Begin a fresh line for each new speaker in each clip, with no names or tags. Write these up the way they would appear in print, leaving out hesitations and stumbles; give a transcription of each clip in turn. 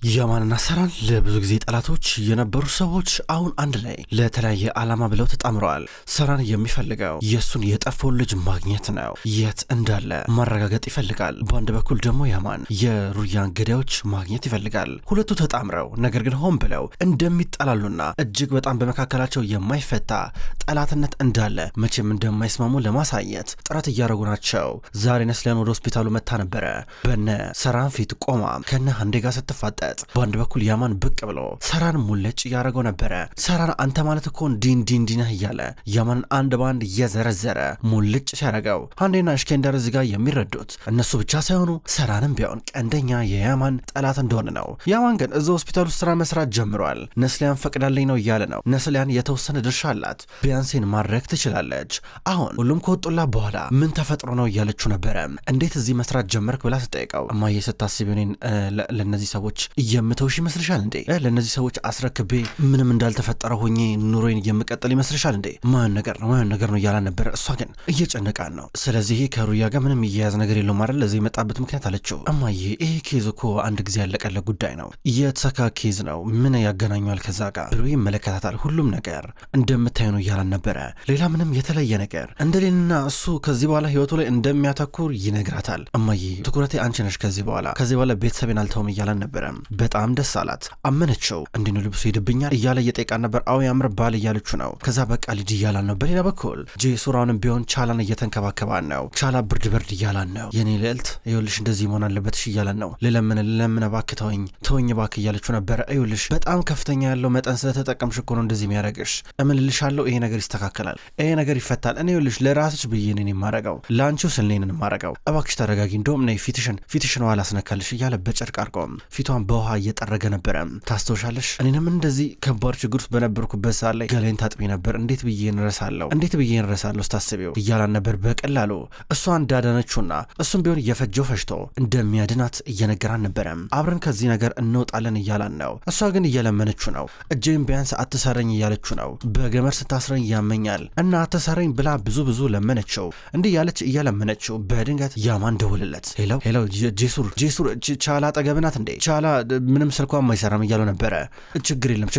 ያማንና ሰራን ለብዙ ጊዜ ጠላቶች የነበሩ ሰዎች አሁን አንድ ላይ ለተለያየ ዓላማ ብለው ተጣምረዋል። ሰራን የሚፈልገው የሱን የጠፋውን ልጅ ማግኘት ነው። የት እንዳለ ማረጋገጥ ይፈልጋል። በአንድ በኩል ደግሞ ያማን የሩያን ገዳዮች ማግኘት ይፈልጋል። ሁለቱ ተጣምረው ነገር ግን ሆን ብለው እንደሚጠላሉና እጅግ በጣም በመካከላቸው የማይፈታ ጠላትነት እንዳለ መቼም እንደማይስማሙ ለማሳየት ጥረት እያደረጉ ናቸው። ዛሬ ነስሊያን ወደ ሆስፒታሉ መታ ነበረ። በነ ሰራን ፊት ቆማ ከነ አንዴ ጋር ስትፋጠጥ በአንድ በኩል ያማን ብቅ ብሎ ሰራን ሙለጭ እያደረገው ነበረ። ሰራን አንተ ማለት እኮ እንዲህ እያለ ያማንን አንድ ባንድ እየዘረዘረ ሙልጭ ሲያደረገው አንዴና እስኬንደር እዚህ ጋር የሚረዱት እነሱ ብቻ ሳይሆኑ ሰራንም ቢሆን ቀንደኛ የያማን ጠላት እንደሆነ ነው። ያማን ግን እዛ ሆስፒታል ውስጥ ስራ መስራት ጀምሯል። ነስሊያን ፈቅዳልኝ ነው እያለ ነው። ነስሊያን የተወሰነ ድርሻ አላት፣ ቢያንሴን ማድረግ ትችላለች። አሁን ሁሉም ከወጡላ በኋላ ምን ተፈጥሮ ነው እያለችው ነበረ። እንዴት እዚህ መስራት ጀመርክ ብላ ስጠይቀው እማዬ ስታስቢ እኔን ለእነዚህ ሰዎች የምተውሽ ይመስልሻል እንዴ? ለእነዚህ ሰዎች አስረክቤ ምንም እንዳልተፈጠረ ሆኜ ኑሮዬን የምቀጥል ይመስልሻል እንዴ? ማን ነገር ነው እያላ ነበረ። እሷ ግን እየጨነቃን ነው። ስለዚህ ከሩያ ጋር ምንም እየያዝ ነገር የለውም አይደል ለዚህ የመጣበት ምክንያት አለችው። እማዬ ይሄ ኬዝ እኮ አንድ ጊዜ ያለቀለ ጉዳይ ነው፣ የተሰካ ኬዝ ነው፣ ምን ያገናኘዋል ከዛ ጋር ብሎ ይመለከታታል። ሁሉም ነገር እንደምታይ ነው እያላን ነበረ። ሌላ ምንም የተለየ ነገር እንደሌለና እሱ ከዚህ በኋላ ህይወቱ ላይ እንደሚያተኩር ይነግራታል። እማዬ ትኩረቴ አንቺ ነሽ ከዚህ በኋላ ቤተሰቤን አልተውም እያላን ነበረ። በጣም ደስ አላት፣ አመነችው። እንዲኑ ልብሱ ይድብኛል እያለ እየጠየቃን ነበር። አዎ ያምር ባል እያለችው ነው። ከዛ በቃ ልጅ እያላን ነው። በሌላ በኩል ጄሱራውንም ቢሆን ቻላን እየተንከባከባን ነው። ቻላ ብርድ እያላን ነው። የኔ ልዕልት ይኸውልሽ እንደዚህ መሆን አለበትሽ እያላን ነው። ለምን እባክህ ተወኝ እባክህ እያለችው ነበረ። ይኸውልሽ በጣም ከፍተኛ ያለው መጠን ስለተጠቀምሽ እኮ ነው እንደዚህ የሚያደርግሽ። እምልልሻለሁ ይሄ ነገር ይስተካከላል፣ ይሄ ነገር ይፈታል። እኔ ይኸውልሽ ለራስሽ ብዬ ነኝ የማረገው፣ ለአንቺው ስል ነኝ የማረገው። እባክሽ ተረጋጊ፣ እንደውም ነይ ፊትሽን ዋላ አስነካልሽ እያለ በጨርቅ አርቆም ፊቷን በውሃ እየጠረገ ነበረ። ታስታውሻለሽ እኔንም እንደዚህ ከባድ ችግር ውስጥ በነበርኩበት ሰዓት ላይ ገላይን ታጥቢ ነበር፣ እንዴት ብዬ እንረሳለሁ ስታስቢው እያላን ነበር። በቀላሉ እሷ እንዳዳነችውና እሱም ቢሆን እየፈጀው ፈጅቶ እንደሚያድናት እየነገራን ነበረ። አብረን ከዚህ ነገር እንወጣለን እያላን ነው። እሷ ግን እየለመነችው ነው። እጄን ቢያንስ አትሰረኝ እያለችው ነው። በገመድ ስታስረኝ ያመኛል እና አትሰረኝ ብላ ብዙ ለመነችው። እንዲህ ያለች እየለመነችው በድንገት ያማን ደወለለት። ሄሎ ጄሱር ቻላ አጠገብ ናት እንዴ? ቻላ ምንም ስልኳም አይሰራም እያለው ነበረ። ችግር የለም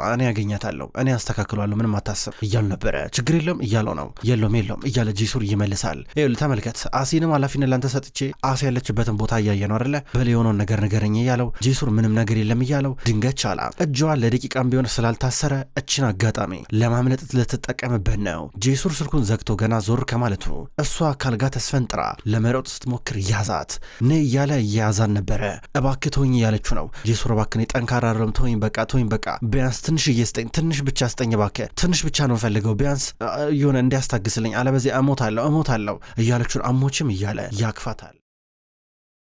እኔ ያገኛታለሁ፣ እኔ አስተካክሏለሁ፣ ምንም አታስብ እያሉ ነበረ። ችግር የለም እያለው ነው። የለውም እያለ ጄሱር ይመልሳል። ይኸውልህ ተመልከት፣ አሲንም ኃላፊነት ላንተ ሰጥቼ አሲ ያለችበትን ቦታ እያየ ነው አይደለ? በል የሆነውን ነገር ንገረኝ እያለው ጄሱር ምንም ነገር የለም እያለው ድንገት ቻላ እጇ ለደቂቃም ቢሆን ስላልታሰረ እችን አጋጣሚ ለማምለጥ ልትጠቀምበት ነው። ጄሱር ስልኩን ዘግቶ ገና ዞር ከማለቱ እሷ ካልጋ ተስፈንጥራ ለመሮጥ ስትሞክር ያዛት። ነይ እያለ እያያዛን ነበረ። እባክህ ተወኝ እያለችው ነው። ጄሱር እባክህ ጠንካራ አይደለም፣ ተወኝ በቃ ቢያንስ ትንሽ እየስጠኝ፣ ትንሽ ብቻ ስጠኝ እባክህ፣ ትንሽ ብቻ ነው ፈልገው ቢያንስ የሆነ እንዲያስታግስልኝ፣ አለበዚያ እሞታለሁ እያለችውን አሞችም እያለ ያክፋታል።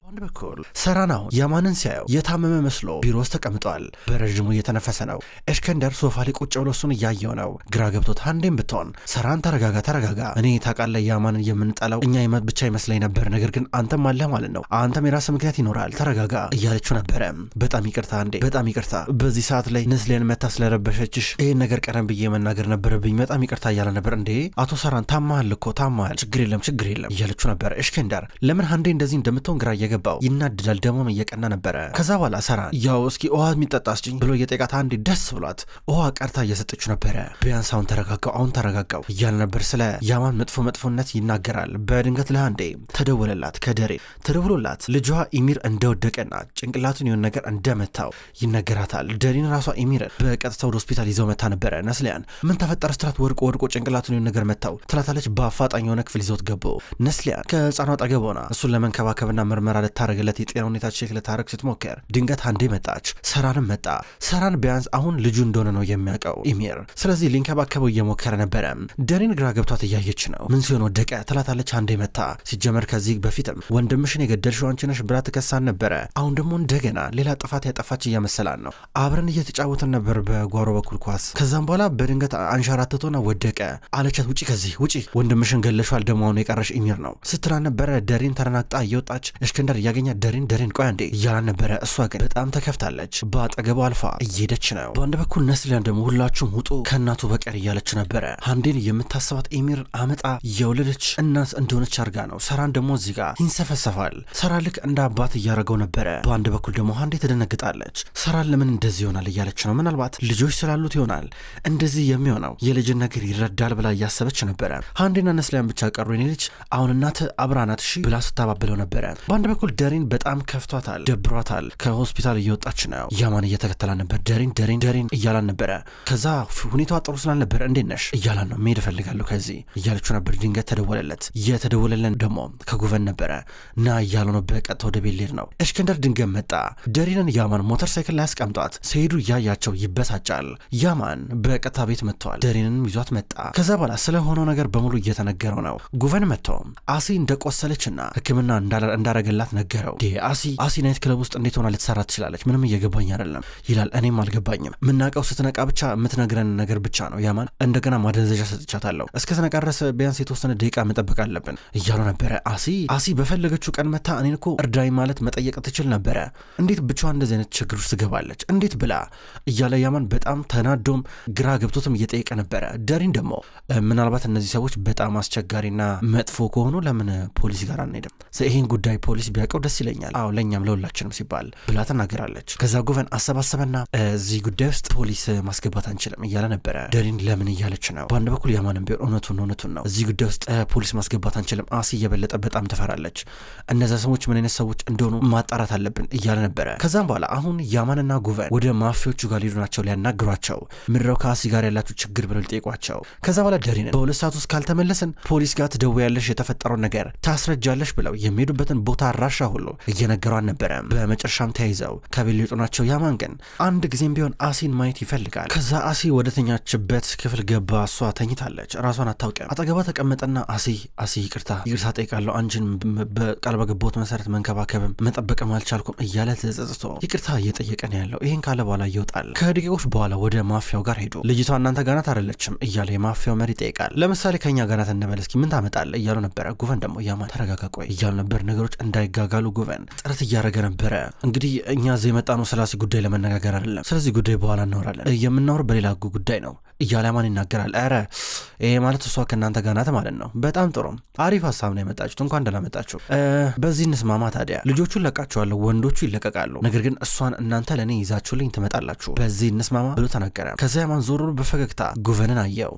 አንድ በኩል ሰራናው ያማንን ሲያየው የታመመ መስሎ ቢሮ ውስጥ ተቀምጧል። በረዥሙ እየተነፈሰ ነው። እስከንደር ሶፋ ላይ ቁጭ ብሎ እሱን እያየው ነው። ግራ ገብቶት አንዴም ብትሆን ሰራን ተረጋጋ፣ እኔ ታውቃለህ ያማንን የምንጠላው እኛ ብቻ ይመስለኝ ነበር፣ ነገር ግን አንተም አለ ማለት ነው፣ አንተም የራስህ ምክንያት ይኖራል፣ ተረጋጋ እያለችው ነበረ። በጣም ይቅርታ በዚህ ሰዓት ላይ ነስሊያን መታ ስለረበሸችሽ ይህን ነገር ቀረም ብዬ መናገር ነበረብኝ፣ በጣም ይቅርታ እያለ ነበር። እንዴ አቶ ሰራን ታማሃል እኮ ችግር የለም እያለችው ነበር። እስከንደር ለምን አንዴ እንደዚህ እንደምትሆን ግራ ገባው። ይናድዳል፣ ደሞም እየቀና ነበረ። ከዛ በኋላ ሰራን ያው እስኪ ውሃ የሚጠጣ አስጭኝ ብሎ እየጠቃት አንዴ ደስ ብሏት ውሃ ቀርታ እየሰጠችው ነበረ። ቢያንስ አሁን ተረጋጋው እያለ ነበር። ስለ ያማን መጥፎነት ይናገራል። በድንገት ለአንዴ ተደወለላት። ከደሬ ተደውሎላት ልጇ ኢሚር እንደወደቀና ጭንቅላቱን የሆነ ነገር እንደመታው ይነገራታል። ደሬን ራሷ ኢሚርን በቀጥታ ወደ ሆስፒታል ይዘው መታ ነበረ። ነስሊያን ምን ተፈጠረ ስትላት ወድቆ ጭንቅላቱን የሆነ ነገር መታው ትላታለች። በአፋጣኝ የሆነ ክፍል ይዘውት ገቡ። ነስሊያን ከህፃኗ አጠገብ ሆና እሱን ለመንከባከብና ምርመራ ልታረግለት የጤና ሁኔታ ቼክ ልታረግ ስትሞክር ድንገት አንዴ መጣች። ሰራንም መጣ። ሰራን ቢያንስ አሁን ልጁ እንደሆነ ነው የሚያውቀው ኢሚር። ስለዚህ ሊንከባከበው እየሞከረ ነበረ። ደሬን ግራ ገብቷት እያየች ነው። ምን ሲሆን ወደቀ ትላታለች። አንዴ መጣ። ሲጀመር ከዚህ በፊትም ወንድምሽን የገደልሽው አንቺ ነሽ ብላ ትከሳን ነበረ። አሁን ደግሞ እንደገና ሌላ ጥፋት ያጠፋች እያመሰላን ነው። አብረን እየተጫወትን ነበር በጓሮ በኩል ኳስ። ከዛም በኋላ በድንገት አንሸራተቶና ወደቀ አለቻት። ውጪ ወንድምሽን ገለሽዋል፣ ደግሞ አሁን የቀረሽ ኢሚር ነው ስትላ ነበረ። ደሬን ተረናግጣ እየወጣች እስከንደር እያገኛ ደሬን ቆይ አንዴ እያላን ነበረ። እሷ ግን በጣም ተከፍታለች። በአጠገቡ አልፋ እየሄደች ነው። በአንድ በኩል ነስሊያን ደግሞ ሁላችሁም ውጡ ከእናቱ በቀር እያለች ነበረ። ሃንዴን የምታስባት ኤሚር አመጣ የወለደች እናት እንደሆነች አርጋ ነው። ሰራን ደግሞ እዚህ ጋር ይንሰፈሰፋል። ሰራ ልክ እንደ አባት እያረገው ነበረ። በአንድ በኩል ደግሞ ሃንዴ ትደነግጣለች። ሰራን ለምን እንደዚህ ይሆናል እያለች ነው። ምናልባት ልጆች ስላሉት ይሆናል እንደዚህ የሚሆነው የልጅን ነገር ይረዳል ብላ እያሰበች ነበረ። ሃንዴና ነስሊያን ብቻ ቀሩ። የኔ ልጅ አሁን እናት አብራናት እሺ ብላ ስታባብለው ነበረ። በአንድ በኩል ደሬን በጣም ከፍቷታል፣ ደብሯታል። ከሆስፒታል እየወጣች ነው። ያማን እየተከተላን ነበር። ደሬን እያላን ነበረ። ከዛ ሁኔታዋ ጥሩ ስላልነበረ እንዴት ነሽ እያላን ነው። መሄድ እፈልጋለሁ ከዚህ እያለችው ነበር። ድንገት ተደወለለት። የተደወለለን ደግሞ ከጉቨን ነበረ። ና እያለው ነው። በቀጥታ ወደ ቤት ሊሄድ ነው። እስክንደር ድንገት መጣ። ደሬንን ያማን ሞተር ሳይክል ላይ ያስቀምጧት ሲሄዱ እያያቸው ይበሳጫል። ያማን በቀጥታ ቤት መጥተዋል። ደሬንንም ይዟት መጣ። ከዛ በኋላ ስለሆነው ነገር በሙሉ እየተነገረው ነው። ጉቨን መጥቶ አሲ እንደቆሰለችና ሕክምና እንዳረገላት ነገረው። አሲ ናይት ክለብ ውስጥ እንዴት ሆና ልትሰራ ትችላለች? ምንም እየገባኝ አይደለም ይላል። እኔም አልገባኝም። ምናቀው ስትነቃ ብቻ የምትነግረን ነገር ብቻ ነው። ያማን እንደገና ማደንዘዣ ሰጥቻታለሁ። እስከ ተነቃ ድረስ ቢያንስ የተወሰነ ደቂቃ መጠበቅ አለብን እያሉ ነበረ። አሲ በፈለገችው ቀን መታ እኔን እኮ እርዳኝ ማለት መጠየቅ ትችል ነበረ። እንዴት ብቻዋን እንደዚህ አይነት ችግር ውስጥ ትገባለች? እንዴት ብላ እያለ ያማን በጣም ተናዶም ግራ ገብቶትም እየጠየቀ ነበረ። ደሬን ደግሞ ምናልባት እነዚህ ሰዎች በጣም አስቸጋሪና መጥፎ ከሆኑ ለምን ፖሊስ ጋር አንሄድም? ይህን ጉዳይ ፖሊስ ቢያውቀው ደስ ይለኛል። አዎ ለእኛም ለሁላችንም ሲባል ብላ ተናገራለች። ከዛ ጉቨን አሰባሰበና እዚህ ጉዳይ ውስጥ ፖሊስ ማስገባት አንችልም እያለ ነበረ። ደሬን ለምን እያለች ነው። በአንድ በኩል ያማንም ቢሆን እውነቱን ነው። እዚህ ጉዳይ ውስጥ ፖሊስ ማስገባት አንችልም። አሲ እየበለጠ በጣም ትፈራለች። እነዛ ሰዎች ምን አይነት ሰዎች እንደሆኑ ማጣራት አለብን እያለ ነበረ። ከዛም በኋላ አሁን ያማንና ጉቨን ወደ ማፊዎቹ ጋር ሊሄዱ ናቸው። ሊያናግሯቸው ምድረው ከአሲ ጋር ያላችሁ ችግር ብለው ሊጠይቋቸው። ከዛ በኋላ ደሬንን በሁለት ሰዓት ውስጥ ካልተመለስን ፖሊስ ጋር ትደውያለሽ፣ የተፈጠረው ነገር ታስረጃለሽ ብለው የሚሄዱበትን ቦታ አድራሻ ሁሉ እየነገሯን ነበረ። በመጨረሻም ተያይዘው ከቤት ሊወጡ ናቸው። ያማን ግን አንድ ጊዜም ቢሆን አሲን ማየት ይፈልጋል። ከዛ አሲ ወደተኛችበት ክፍል ገባ። እሷ ተኝታለች፣ ራሷን አታውቅም። አጠገቧ ተቀመጠና አሲ ይቅርታ ጠይቃለሁ፣ አንቺን በቃል በገባሁት መሰረት መንከባከብም መጠበቅም አልቻልኩም እያለ ተጸጽቶ ይቅርታ እየጠየቀ ነው ያለው። ይህን ካለ በኋላ ይወጣል። ከደቂቃዎች በኋላ ወደ ማፊያው ጋር ሄዱ። ልጅቷ እናንተ ጋር ናት አይደለችም እያለ የማፊያው መሪ ይጠይቃል። ለምሳሌ ከኛ ጋር ናት እንበል እስኪ ምን ታመጣለህ እያሉ ነበረ። ጉቨን ደግሞ ያማን ተረጋጋ ቆይ እያሉ ነበር። ነገሮች እንዳይጋጋሉ ጉቨን ጥረት እያደረገ ነበረ። እንግዲህ እኛ እዚህ የመጣ ነው ስላሲ ጉዳይ ለመነጋገር አይደለም። ስለዚህ ጉዳይ በኋላ እናወራለን። የምናወር በሌላ ጉዳይ ነው እያለ ያማን ይናገራል። ኧረ ይሄ ማለት እሷ ከእናንተ ጋር ናት ማለት ነው። በጣም ጥሩ አሪፍ ሀሳብ ነው የመጣችሁት። እንኳን ደህና መጣችሁ። በዚህ እንስማማ ታዲያ። ልጆቹን ለቃቸዋለሁ፣ ወንዶቹ ይለቀቃሉ። ነገር ግን እሷን እናንተ ለእኔ ይዛችሁልኝ ትመጣላችሁ። በዚህ እንስማማ ብሎ ተናገረ። ከዚያ ያማን ዞር ብሎ በፈገግታ ጉቨንን አየው።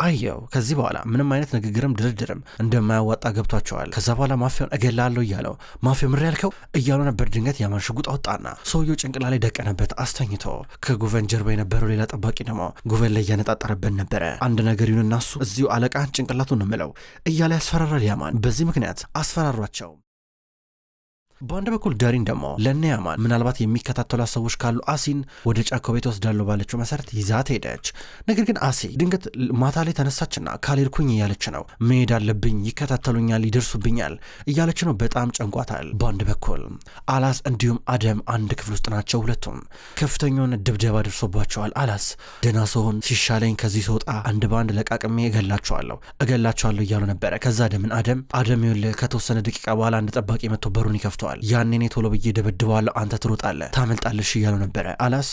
ከዚህ በኋላ ምንም አይነት ንግግርም ድርድርም እንደማያዋጣ ገብቷቸዋል። ከዛ በኋላ ማፊያውን እገላለሁ እያለው ማፊያው ምር ያልከው እያሉ ነበር። ድንገት ያማን ሽጉጥ አወጣና ሰውየው ጭንቅላ ላይ ደቀነበት አስተኝቶ። ከጉቨን ጀርባ የነበረው ሌላ ጠባቂ ደግሞ ጉቨን ላይ እያነጣጠረበት ነበረ። አንድ ነገር ይሁንና እሱ እዚሁ አለቃን ጭንቅላቱን ነው ምለው እያለ ያስፈራራል ያማን። በዚህ ምክንያት አስፈራሯቸው። በአንድ በኩል ዳሪን ደግሞ ለእነ ያማን ምናልባት የሚከታተሏት ሰዎች ካሉ አሲን ወደ ጫካው ቤት ወስዳለሁ ባለችው መሰረት ይዛት ሄደች። ነገር ግን አሲ ድንገት ማታ ላይ ተነሳችና ካልሄድኩኝ እያለች ነው። መሄድ አለብኝ፣ ይከታተሉኛል፣ ይደርሱብኛል እያለች ነው። በጣም ጨንቋታል። በአንድ በኩል አላስ እንዲሁም አደም አንድ ክፍል ውስጥ ናቸው። ሁለቱም ከፍተኛውን ድብደባ ደርሶባቸዋል። አላስ ደህና ሰሆን ሲሻለኝ ከዚህ ስወጣ አንድ በአንድ ለቃቅሜ እገላቸዋለሁ እያሉ ነበረ። ከዛ አደም ይኸውልህ ከተወሰነ ደቂቃ በኋላ አንድ ጠባቂ መጥቶ በሩን ይከፍተዋል። ያኔ እኔ ቶሎ ብዬ ደበድበዋለሁ፣ አንተ ትሮጣለህ፣ ታመልጣለሽ እያሉ ነበረ። አላስ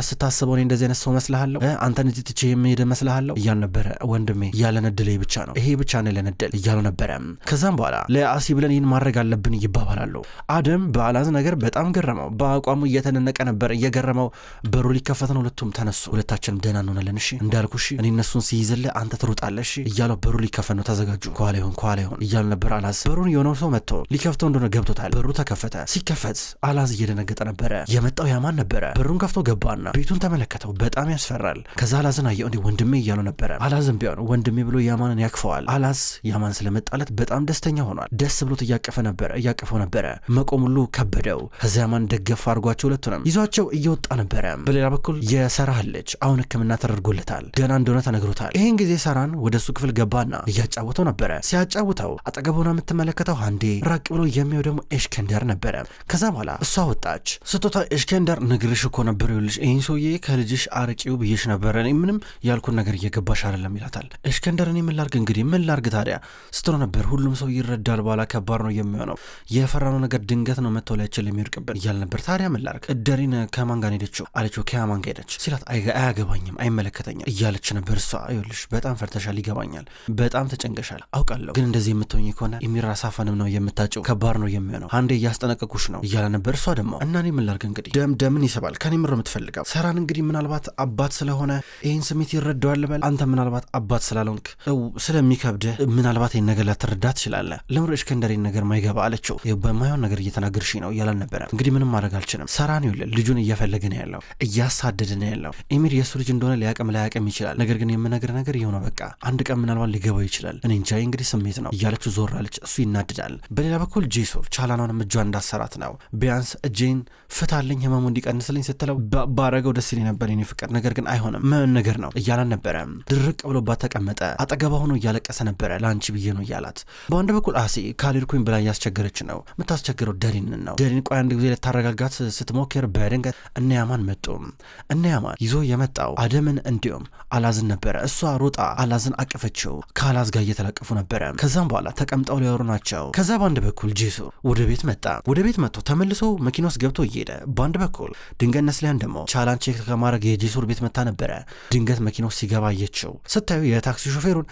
ስታስበው እኔ እንደዚህ አይነት ሰው መስልሃለሁ? አንተን እዚህ ትቼ የምሄድ መስልሃለሁ እያሉ ነበረ። ወንድሜ ያለን እድል ብቻ ነው፣ ይሄ ብቻ ነው ያለን እድል እያሉ ነበረ። ከዛም በኋላ ለአሲ ብለን ይህን ማድረግ አለብን ይባባላሉ። አደም በአላዝ ነገር በጣም ገረመው። በአቋሙ እየተነነቀ ነበር፣ እየገረመው። በሩ ሊከፈት ነው። ሁለቱም ተነሱ። ሁለታችንም ደህና እንሆናለን እሺ እንዳልኩ እሺ፣ እኔ እነሱን ሲይዝልህ አንተ ትሮጣለሽ እያለው በሩ ሊከፈት ነው። ተዘጋጁ፣ ከኋላ ይሆን እያሉ ነበር። አላዝ በሩን የሆነው ሰው መጥቶ ሊከፍተው እንደሆነ ገብቶታል። በሩ ተከፈተ። ሲከፈት አላዝ እየደነገጠ ነበረ። የመጣው ያማን ነበረ። በሩን ከፍቶ ገባና ቤቱን ተመለከተው። በጣም ያስፈራል። ከዛ አላዝን አየው። እንዴ ወንድሜ እያለው ነበረ። አላዝም ቢሆን ወንድሜ ብሎ ያማንን ያቅፈዋል። አላዝ ያማን ስለመጣለት በጣም ደስተኛ ሆኗል። ደስ ብሎት እያቀፈው ነበረ። መቆም ሁሉ ከበደው። ከዛ ያማን ደገፍ አድርጓቸው ሁለቱንም ይዟቸው እየወጣ ነበረ። በሌላ በኩል የሰራህ ልጅ አሁን ሕክምና ተደርጎለታል፣ ደህና እንደሆነ ተነግሮታል። ይህን ጊዜ ሰራን ወደ እሱ ክፍል ገባና እያጫወተው ነበረ። ሲያጫውተው አጠገቡና የምትመለከተው አንዴ ራቅ ብሎ የሚው ደግሞ እስከንደር ነበረ። ከዛ በኋላ እሷ ወጣች። ስትወጣ እስከንደር ነግርሽ እኮ ነበር ይልሽ ይህን ሰውዬ ከልጅሽ አርቂው ብዬሽ ነበረ፣ ምንም ያልኩን ነገር እየገባሽ አይደለም ይላታል። እስከንደር እኔ ምን ላርግ እንግዲህ ምን ላርግ ታዲያ ስትለው ነበር። ሁሉም ሰው ይረዳል፣ በኋላ ከባድ ነው የሚሆነው፣ የፈራነው ነገር ድንገት ነው መጥቶ ላይችል የሚወርቅብን እያል ነበር። ታዲያ ምን ላርግ ደሪን ከማን ጋር ሄደችው አለችው። ከማን ጋር ሄደች ሲላት አያገባኝም አይመለከተኝም እያለች ነበር እሷ። ይልሽ በጣም ፈርተሻል፣ ይገባኛል፣ በጣም ተጨንቀሻል አውቃለሁ፣ ግን እንደዚህ የምትሆኝ ከሆነ የሚራሳፈንም ነው የምታጭው፣ ከባድ ነው የሚሆነው፣ አንዴ እያስጠነቀቁሽ ነው እያለ ነበር። እሷ ደግሞ እና እኔ ምን ላርግ እንግዲህ ደምን ይስባል፣ ከኔ ምሮ የምትፈልገው ሰራን እንግዲህ ምናልባት አባት ስለሆነ ይህን ስሜት ይረዳዋል ልበል፣ አንተ ምናልባት አባት ስላልሆንክ ስለሚከብድህ ምናልባት ይህን ነገር ላትረዳ ትችላለህ፣ ለምሮ እስከንደሬን ነገር ማይገባ አለችው። በማይሆን ነገር እየተናገርሽ ነው እያለን ነበረ። እንግዲህ ምንም ማድረግ አልችልም፣ ሰራን ይኸውልህ ልጁን እየፈለገ ነው ያለው፣ እያሳደድ ነው ያለው። ኤሚር የእሱ ልጅ እንደሆነ ሊያቅም ይችላል፣ ነገር ግን የምነግር ነገር የሆነ በቃ አንድ ቀን ምናልባት ሊገባው ይችላል፣ እኔ እንጃ እንግዲህ ስሜት ነው እያለችው ዞር አለች። እሱ ይናድዳል። በሌላ በኩል ጄሱር ቻላናንም እጇ እንዳሰራት ነው። ቢያንስ እጄን ፍታልኝ ህመሙ እንዲቀንስልኝ ስትለው ባረገው ደስ ይለኝ ነበር የኔ ፍቅር፣ ነገር ግን አይሆንም ምን ነገር ነው እያላን ነበረ። ድርቅ ብሎባት ተቀመጠ። አጠገባ ሆኖ እያለቀሰ ነበረ። ለአንቺ ብዬ ነው እያላት። በአንድ በኩል አሴ ካልሄድኩኝ ብላ እያስቸገረች ነው። የምታስቸግረው ደሪንን ነው። ደሪን ቆይ አንድ ጊዜ ልታረጋጋት ስትሞክር በድንገት እነ ያማን መጡ። እነ ያማን ይዞ የመጣው አደምን እንዲሁም አላዝን ነበረ። እሷ ሮጣ አላዝን አቀፈችው። ከአላዝ ጋር እየተላቀፉ ነበረ። ከዛም በኋላ ተቀምጠው ሊያወሩ ናቸው። ከዛ በአንድ በኩል ጄሱር ወደ ቤት መጣ። ወደ ቤት መጥቶ ተመልሶ መኪና ውስጥ ገብቶ እየሄደ በአንድ በኩል ድንገት ነስሊያን ደግሞ ቻላን ቼክ ከማድረግ የጄሱር ቤት መታ ነበረ። ድንገት መኪና ውስጥ ሲገባ አየችው። ስታዩ የታክሲ ሾፌሩን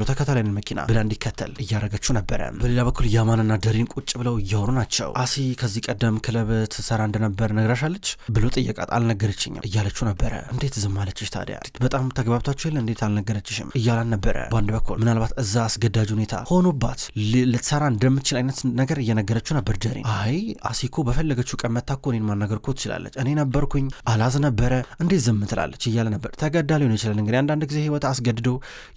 ተከተለን መኪና ብላ እንዲከተል እያረገችው ነበረ። በሌላ በኩል ያማንና ደሪን ቁጭ ብለው እያወሩ ናቸው። አሲ ከዚህ ቀደም ክለብ ትሰራ እንደነበር ነግራሻለች ብሎ ጠየቃት። አልነገረችኝም እያለችው ነበረ። እንዴት ዝም አለችሽ ታዲያ? በጣም ተግባብታችሁ የለ እንዴት አልነገረችሽም እያላን ነበረ። በአንድ በኩል ምናልባት እዛ አስገዳጅ ሁኔታ ሆኖባት ልትሰራ እንደምትችል አይነት ነገር እየነገረችው ነበር ደሪን። አይ አሲኮ በፈለገችው ቀን መታ እኮ እኔን ማናገር እኮ ትችላለች፣ እኔ ነበርኩኝ አላዝ ነበረ እንዴት ዝም ትላለች እያለ ነበር። ተገዳ ሊሆን ይችላል እንግዲህ አንዳንድ ጊዜ ህይወት አስገድዶ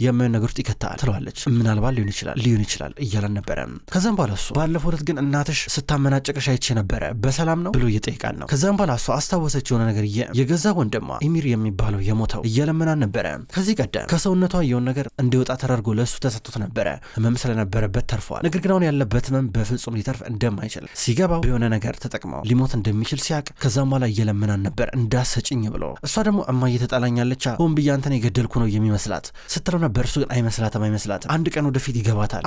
የማይሆን ነገር ውስጥ ይከታል ትለዋለች። ምናልባት ሊሆን ይችላል እያለን ነበረ። ከዛም በኋላ እሱ ባለፈው ዕለት ግን እናትሽ ስታመናጨቀሽ አይቼ ነበረ በሰላም ነው ብሎ እየጠየቃን ነው። ከዛም በኋላ እሱ አስታወሰች የሆነ ነገር የገዛ ወንድሟ ኢሚር የሚባለው የሞተው እየለመናን ነበረ። ከዚህ ቀደም ከሰውነቷ የሆነ ነገር እንዲወጣ ተደርጎ ለእሱ ተሰጥቶት ነበረ። ህመም ስለነበረበት ተርፏል። ነገር ግን አሁን ያለበት ህመም በፍጹም ሊተርፍ እንደማይችል ሲገባው የሆነ ነገር ተጠቅመው ሊሞት እንደሚችል ሲያቅ ከዛም በኋላ እየለመናን ነበር እንዳሰጭኝ ብሎ። እሷ ደግሞ እማዬ ትጠላኛለች፣ ሆን ብዬ አንተን የገደልኩ ነው የሚመስላት ስትለው ነበር። እሱ ግን አይመስላትም አንድ ቀን ወደፊት ይገባታል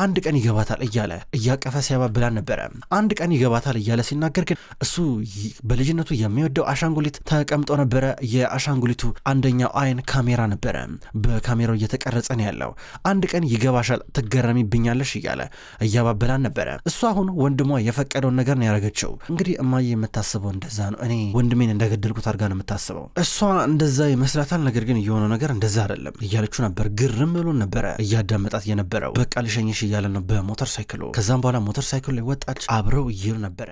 እያለ እያቀፈ ሲያባብላን ነበረ። አንድ ቀን ይገባታል እያለ ሲናገር ግን እሱ በልጅነቱ የሚወደው አሻንጉሊት ተቀምጦ ነበረ። የአሻንጉሊቱ አንደኛው አይን ካሜራ ነበረ። በካሜራው እየተቀረጸ ነው ያለው። አንድ ቀን ይገባሻል፣ ትገረሚብኛለሽ እያለ እያባበላን ነበረ። እሱ አሁን ወንድሟ የፈቀደውን ነገር ነው ያደረገችው። እንግዲህ እማዬ የምታስበው እንደዛ ነው። እኔ ወንድሜን እንደገደልኩት አድርጋ ነው የምታስበው። እሷ እንደዛ ይመስላታል፣ ነገር ግን የሆነው ነገር እንደዛ አይደለም እያለችው ነበር። ግርም ብሎ ነበረ እያዳመጣት የነበረው። በቃ ልሸኝሽ እያለ ነው በሞተር ሳይክሉ። ከዛም በኋላ ሞተር ሳይክሉ ላይ ወጣች። አብረው እየሄዱ ነበረ።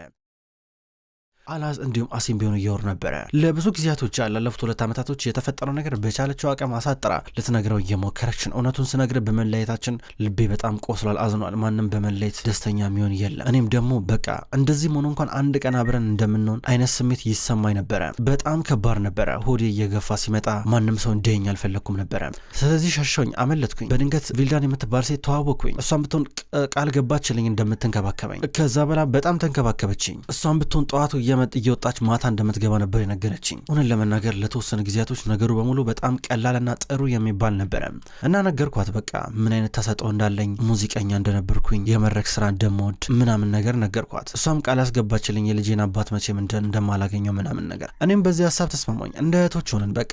አላዝ እንዲሁም አሲም ቢሆኑ እያወሩ ነበረ። ለብዙ ጊዜያቶች ላለፉት 2 ዓመታቶች የተፈጠረው ነገር በቻለችው አቅም አሳጥራ ልትነግረው እየሞከረች ነው። እውነቱን ስነግር በመለየታችን ልቤ በጣም ቆስሏል፣ አዝኗል። ማንም በመለየት ደስተኛ የሚሆን የለም። እኔም ደግሞ በቃ እንደዚህ ሆኖ እንኳን አንድ ቀን አብረን እንደምንሆን አይነት ስሜት ይሰማኝ ነበረ። በጣም ከባድ ነበረ። ሆዴ እየገፋ ሲመጣ ማንም ሰው እንዲያየኝ አልፈለግኩም ነበረ። ስለዚህ ሸሸኝ፣ አመለጥኩኝ። በድንገት ቪልዳን የምትባል ሴት ተዋወቅኩኝ። እሷን ብትሆን ቃል ገባችልኝ እንደምትንከባከበኝ። ከዛ በላ በጣም ተንከባከበችኝ። እሷን ብትሆን ጠዋቱ እየወጣች ማታ እንደምትገባ ነበር የነገረችኝ። እውነት ለመናገር ለተወሰነ ጊዜያቶች ነገሩ በሙሉ በጣም ቀላልና ጥሩ የሚባል ነበረ እና ነገርኳት። በቃ ምን አይነት ተሰጥኦ እንዳለኝ፣ ሙዚቀኛ እንደነበርኩኝ፣ የመድረክ ስራ እንደምወድ ምናምን ነገር ነገርኳት። እሷም ቃል አስገባችልኝ የልጄን አባት መቼም እንደማላገኘው ምናምን ነገር። እኔም በዚህ ሀሳብ ተስማማኝ። እንደ እህቶች ሆነን በቃ።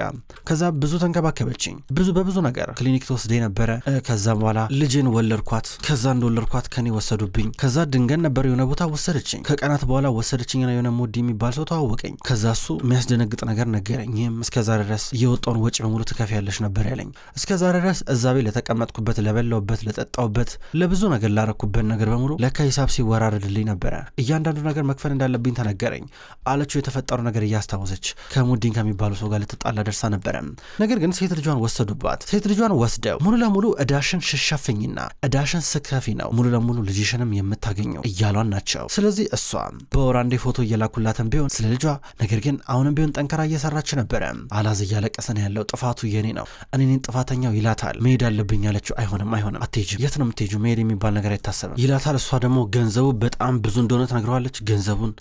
ከዛ ብዙ ተንከባከበችኝ፣ በብዙ ነገር ክሊኒክ ተወስደኝ ነበረ። ከዛ በኋላ ልጄን ወለድኳት። ከዛ እንደወለድኳት ከኔ ወሰዱብኝ። ከዛ ድንገት ነበር የሆነ ቦታ ወሰደችኝ። ከቀናት በኋላ ወሰደችኝና የሆነ ሞድ የሚባል ሰው ተዋወቀኝ። ከዛ እሱ የሚያስደነግጥ ነገር ነገረኝ። ይህም እስከዛ ድረስ የወጣውን ወጪ በሙሉ ትከፍያለሽ ነበር ያለኝ። እስከዛ ድረስ እዛ ቤት ለተቀመጥኩበት፣ ለበላውበት፣ ለጠጣውበት፣ ለብዙ ነገር ላረኩበት ነገር በሙሉ ለካ ሂሳብ ሲወራረድልኝ ነበረ። እያንዳንዱ ነገር መክፈል እንዳለብኝ ተነገረኝ አለችው። የተፈጠሩ ነገር እያስታወሰች ከሙዲን ከሚባሉ ሰው ጋር ልትጣላ ደርሳ ነበረ። ነገር ግን ሴት ልጇን ወሰዱባት። ሴት ልጇን ወስደው ሙሉ ለሙሉ እዳሽን ሽሸፍኝና እዳሽን ስከፊ ነው ሙሉ ለሙሉ ልጅሽንም የምታገኘው እያሏን ናቸው። ስለዚህ እሷ በወር አንዴ ፎቶ እየላኩ አልተሳኩላትም ቢሆን ስለ ልጇ ነገር ግን አሁንም ቢሆን ጠንከራ እየሰራች ነበረ። አላዝ እያለቀሰ ነው ያለው። ጥፋቱ የኔ ነው፣ እኔን ጥፋተኛው ይላታል። መሄድ አለብኝ ያለችው አይሆንም አትሄጂም። የት ነው የምትሄጂው? መሄድ የሚባል ነገር አይታሰብም ይላታል። እሷ ደግሞ ገንዘቡ በጣም ብዙ እንደሆነ ትነግረዋለች።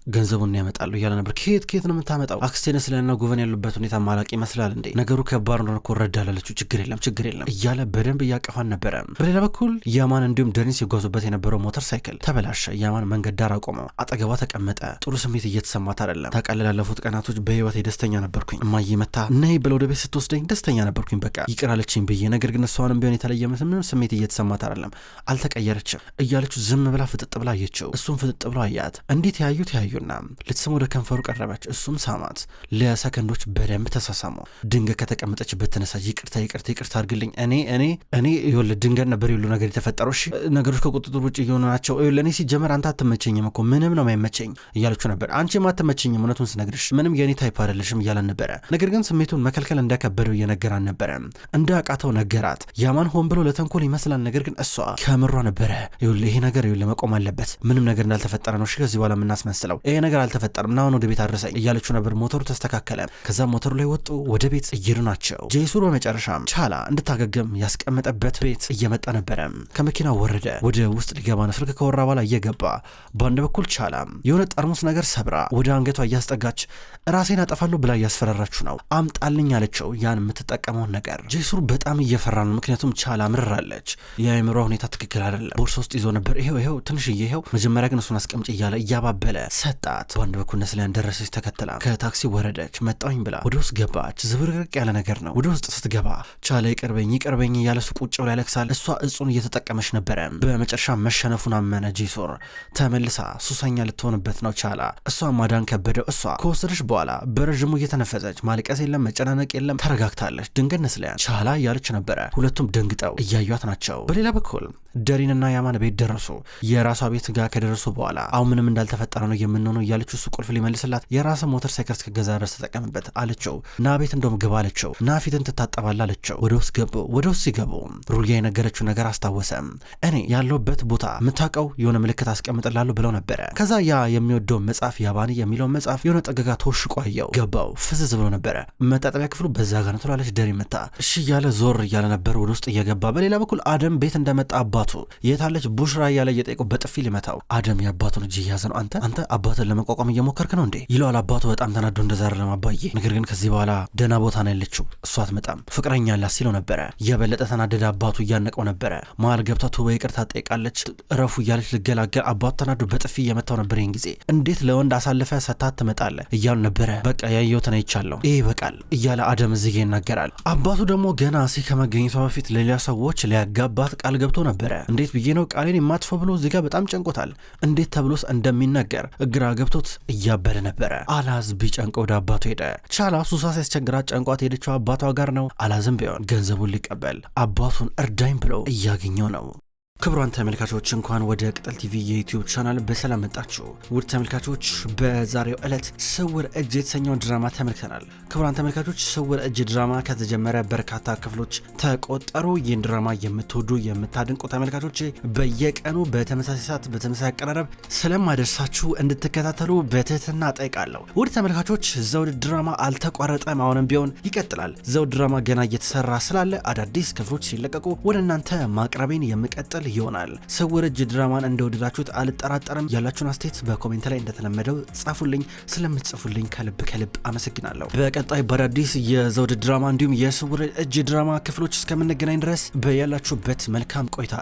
ገንዘቡን ያመጣሉ እያለ ነበር። ከየት ነው የምታመጣው? አክስቴን ስለና ጉቨን ያሉበት ሁኔታ ማላቅ ይመስላል እንዴ? ነገሩ ከባድ እንደሆነ እኮ እረዳላለችው። ችግር የለም እያለ በደንብ እያቀፋን ነበረ። በሌላ በኩል ያማን እንዲሁም ደኒስ ሲጓዙበት የነበረው ሞተር ሳይክል ተበላሸ። ያማን መንገድ ዳር አቆመው። አጠገቧ ተቀመጠ። ጥሩ ስሜት እየተሰማት አይደለም። ታውቃለህ፣ ላለፉት ቀናቶች በህይወቴ ደስተኛ ነበርኩኝ። እማዬ መታ ነይ ብለው ወደ ቤት ስትወስደኝ ደስተኛ ነበርኩኝ። በቃ ይቅር አለችኝ ብዬ ነገር ግን እሷንም ቢሆን የተለየ ምንም ስሜት እየተሰማት አይደለም፣ አልተቀየረችም እያለች ዝም ብላ ፍጥጥ ብላ አየችው። እሱም ፍጥጥ ብሎ አያት። እንዴት ያዩና ልትስም ወደ ከንፈሩ ቀረበች። እሱም ሳማት። ለሰከንዶች በደንብ ተሳሳሙ። ድንገት ከተቀመጠችበት ተነሳች። ይቅርታ አድርግልኝ እኔ ይኸውልህ ድንገት ነበር ሁሉ ነገር የተፈጠረው። እሺ ነገሮች ከቁጥጥር ውጭ እየሆኑ ናቸው። ይኸውልህ እኔ ሲጀመር አንተ አትመቸኝም እኮ ምንም ነው የማይመቸኝ እያለችው ነበር። አንቺም አትመቸኝም እውነቱን ስነግርሽ ምንም የኔ ታይፕ አይደለሽም እያለን ነበረ። ነገር ግን ስሜቱን መከልከል እንደከበደው እየነገራን ነበረ። እንዳቃተው ነገራት። ያማን ሆን ብሎ ለተንኮል ይመስላል። ነገር ግን እሷ ከምሯ ነበረ። ይኸውልህ ይሄ ነገር መቆም አለበት። ምንም ነገር እንዳልተፈጠረ ነው። እሺ ከዚህ በኋላ የምናስመስለው ይሄ ነገር አልተፈጠረም። ናሁን ወደ ቤት አድርሰኝ እያለችው ነበር። ሞተሩ ተስተካከለ። ከዛም ሞተሩ ላይ ወጡ። ወደ ቤት እየሄዱ ናቸው። ጄሱር በመጨረሻም ቻላ እንድታገገም ያስቀመጠበት ቤት እየመጣ ነበረ። ከመኪና ወረደ። ወደ ውስጥ ሊገባ ነው። ስልክ ከወራ በኋላ እየገባ በአንድ በኩል ቻላ የሆነ ጠርሙስ ነገር ሰብራ ወደ አንገቷ እያስጠጋች ራሴን አጠፋለሁ ብላ እያስፈራራችሁ ነው አምጣልኝ አለችው። ያን የምትጠቀመውን ነገር ጄሱር በጣም እየፈራ ነው። ምክንያቱም ቻላ ምርራለች። የአእምሮ ሁኔታ ትክክል አይደለም። ቦርሳ ውስጥ ይዞ ነበር። ይሄው ትንሽዬ ይሄው መጀመሪያ ግን እሱን አስቀምጭ እያለ እያባበለ ሰጣት። በአንድ በኩል ነስሊያን ደረሰች። ተከትላ ከታክሲ ወረደች። መጣሁኝ ብላ ወደ ውስጥ ገባች። ዝብርቅርቅ ያለ ነገር ነው። ወደ ውስጥ ስትገባ ቻላ ይቅርበኝ እያለ እሱ ቁጭ ብላ ያለቅሳል። እሷ እጹን እየተጠቀመች ነበረ። በመጨረሻ መሸነፉን አመነ ጄሱር። ተመልሳ ሱሰኛ ልትሆንበት ነው ቻላ። እሷ ማዳን ከበደው። እሷ ከወሰደች በኋላ በረዥሙ እየተነፈሰች ማልቀስ የለም መጨናነቅ የለም ተረጋግታለች። ድንገት ነስሊያን ቻላ እያለች ነበረ። ሁለቱም ደንግጠው እያዩት ናቸው። በሌላ በኩል ደሪንና ያማን ቤት ደረሱ። የራሷ ቤት ጋር ከደረሱ በኋላ አሁን ምንም እንዳልተፈጠረ ነው የምንሆነው እያለችው እሱ ቁልፍ ሊመልስላት የራስ ሞተር ሳይክል እስከገዛ ድረስ ተጠቀምበት አለችው። ና ቤት እንደውም ግባ አለችው። ና ፊትን ትታጠባላ አለችው። ወደ ውስጥ ገቡ። ወደ ውስጥ ሲገቡ ሩያ የነገረችው ነገር አስታወሰ። እኔ ያለውበት ቦታ የምታውቀው የሆነ ምልክት አስቀምጥላለሁ ብለው ነበረ። ከዛ ያ የሚወደው መጽሐፍ ያባኒ የሚለው መጽሐፍ የሆነ ጠገጋ ተወሽቆ አየው። ገባው ፍዝዝ ብሎ ነበረ። መታጠቢያ ክፍሉ በዛ ጋር ነው ትላለች። ደሪ መታ እሺ እያለ ዞር እያለ ነበር ወደ ውስጥ እየገባ። በሌላ በኩል አደም ቤት እንደመጣ አባቱ የታለች ቡሽራ እያለ እየጠየቀው በጥፊ ሊመታው። አደም የአባቱን እጅ እያዘ ነው። አንተ አባትን ለመቋቋም እየሞከርክ ነው እንዴ ይለዋል። አባቱ በጣም ተናዶ እንደዛረ ለማባዬ ነገር ግን ከዚህ በኋላ ደህና ቦታ ነው ያለችው እሷ አትመጣም ፍቅረኛ አላት ሲለው ነበረ። የበለጠ ተናደደ። አባቱ እያነቀው ነበረ። መሀል ገብታ ቱባ ይቅርታ ጠይቃለች። እረፉ እያለች ልገላገል አባቱ ተናዶ በጥፊ እየመታው ነበር። ይህን ጊዜ እንዴት ለወንድ አሳልፈ ሰታት ትመጣለህ እያሉ ነበረ። በቃ ያየሁትን አይቻለሁ ይሄ በቃል እያለ አደም እዚህ ይናገራል። አባቱ ደግሞ ገና እዚህ ከመገኘቷ በፊት ሌላ ሰዎች ሊያጋባት ቃል ገብቶ ነበረ። እንዴት ብዬ ነው ቃሌን የማጥፈው ብሎ እዚህ ጋር በጣም ጨንቆታል። እንዴት ተብሎስ እንደሚነገር እግራ ገብቶት እያበደ ነበረ። አላዝ ቢጨንቀው ወደ አባቱ ሄደ። ቻላ ሱሳ ሲያስቸግራት ጨንቋት ሄደችው አባቷ ጋር ነው። አላዝም ቢሆን ገንዘቡን ሊቀበል አባቱን እርዳኝ ብሎ እያገኘው ነው። ክቡራን ተመልካቾች እንኳን ወደ ቅጠል ቲቪ የዩቲዩብ ቻናል በሰላም መጣችሁ። ውድ ተመልካቾች በዛሬው ዕለት ስውር እጅ የተሰኘውን ድራማ ተመልክተናል። ክቡራን ተመልካቾች ስውር እጅ ድራማ ከተጀመረ በርካታ ክፍሎች ተቆጠሩ። ይህን ድራማ የምትወዱ የምታድንቁ ተመልካቾች በየቀኑ በተመሳሳይ ሰዓት በተመሳሳይ አቀራረብ ስለማደርሳችሁ እንድትከታተሉ በትህትና ጠይቃለሁ። ውድ ተመልካቾች ዘውድ ድራማ አልተቋረጠም፣ አሁንም ቢሆን ይቀጥላል። ዘውድ ድራማ ገና እየተሰራ ስላለ አዳዲስ ክፍሎች ሲለቀቁ ወደ እናንተ ማቅረቤን የምቀጥል ይሆናል። ስውር እጅ ድራማን እንደወደዳችሁት አልጠራጠርም። ያላችሁን አስተያየት በኮሜንት ላይ እንደተለመደው ጻፉልኝ። ስለምትጽፉልኝ ከልብ አመሰግናለሁ። በቀጣይ በአዳዲስ የዘውድ ድራማ እንዲሁም የስውር እጅ ድራማ ክፍሎች እስከምንገናኝ ድረስ በያላችሁበት መልካም ቆይታ